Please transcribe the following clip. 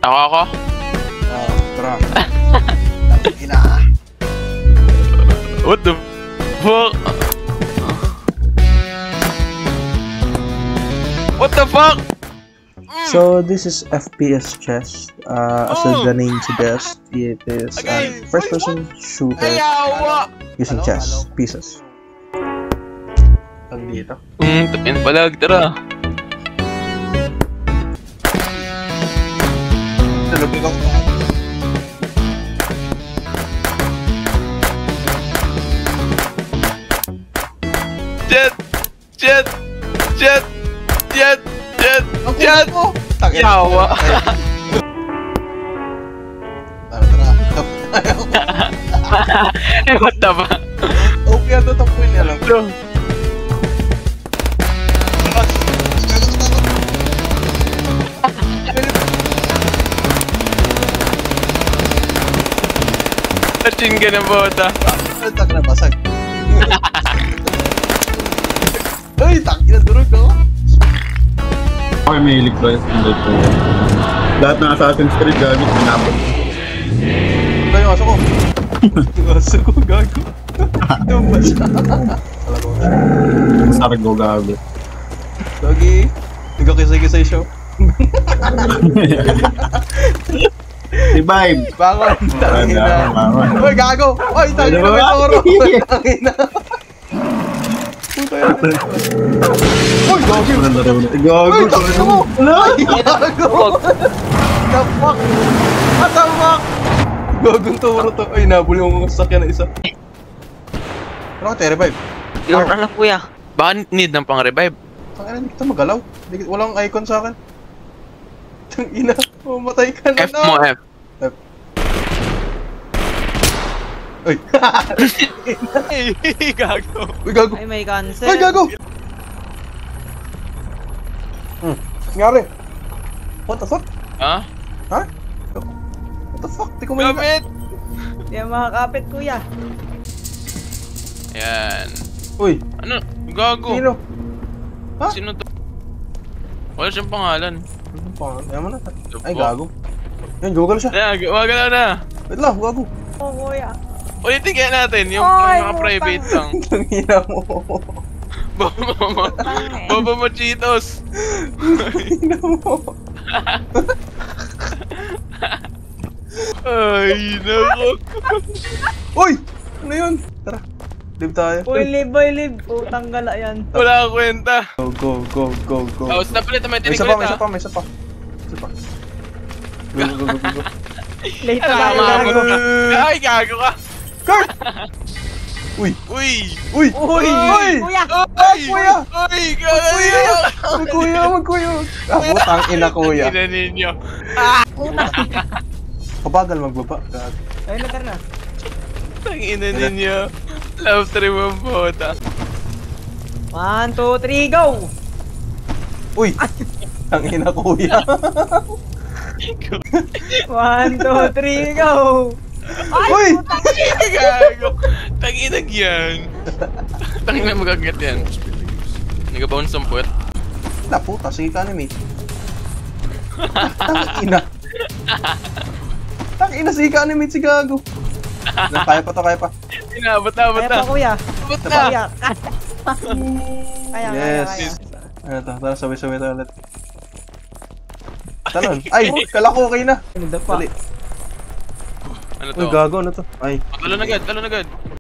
Ako? Tara. Ina. What the fuck? What the fuck? So this is FPS chess. As the name suggests, it is a first-person shooter using chess pieces. Ang dito. Tapin palag, tara. Talagay ko. Jet! Jet! Jet! Jet! Jet! Jet! Yawa! Eh, what the fuck? Okay, ito tapuin niya lang. Touching ka ng bota. Tak na basag. Uy, takin na durog ako. Okay, may hilig ba yung dito? Lahat ng Assassin's Creed gamit, minabot. Wala yung aso ko. Yung aso ko, gago. Tumbas. Alam ko. Sargo gago. Lagi. Nagkakisay-kisay siya. Si Vibe! Bangon! Tangina. Bangon. Uy, gago! Uy, tangina may toro! Tangina. Puta yan. Uy, gago! Gago! Uy, tangina mo! Uy, gago! The fuck? What the fuck? Gagong toro to. Ay, nabuli mo mga sasakyan na isa. Ano ka, revive? Hindi ko alam, kuya. Baka need ng pang-revive. Tangina, hindi kita magalaw. Walang icon sa akin. Tangina, mamatay ka na. F mo, F. F. Uy! Ay, gago. Uy, gago! Ay, may cancel. Uy, gago! Nangyari? What the fuck? Ha? Ha? What the fuck? Di ko may... Gamit! Hindi yan makakapit, kuya. Ayan. Uy! Ano? Gago. Sino? Ha? Sino to? Wala siyang pangalan. Ano pa? Ayaw mo na. Ay, gago. Yan, google siya. Ayan, gumagalaw na. Wait lang, gago. Oo, kuya. Ulitin kaya natin, yung Ay, mga private lang. Tangina mo. Bobo mo Cheetos. Tangina mo. Ay, nako. Uy! Ano yun? Tara. Live tayo. Uy, live, boy, live. Putang gala yan. Wala akong kwenta. Go. Oh, stop ulit, may May tinig isa pa, ulit may isa ah. pa, may isa pa. Isa pa. Go. Late Alam tayo, mo, gago. Ay, gago ka. Kurt! Uy! Uy! Uy! Uy! Kuya! Ay! Kuya! Uy! Kuya! Magkuya! Putang ina, kuya. Ina ninyo. Kabagal magbaba. Gago. Ay, natar na. Ang ina ninyo. Love trip ang bota. 1, 2, 3, go! Uy! Ang ina, kuya. 1, 2, 3, go! Uy! Gago. Tanginag yan. Tanginag magagat yan. Nag-bounce ang puwet. Na puta, sige ka ni mate. Tangina. Tangina, sige ka ni mate si gago. Kaya pa. Inabot Kaya pa, kuya. Abot na. Kuya. Kaya. Yes. Ano to? Tara, sabay-sabay tayo ulit. Talon. Ay! Kala ko okay na. Nagdapa. Dali. Ano Uy, to? gago. Ano to? Ay. Talon agad.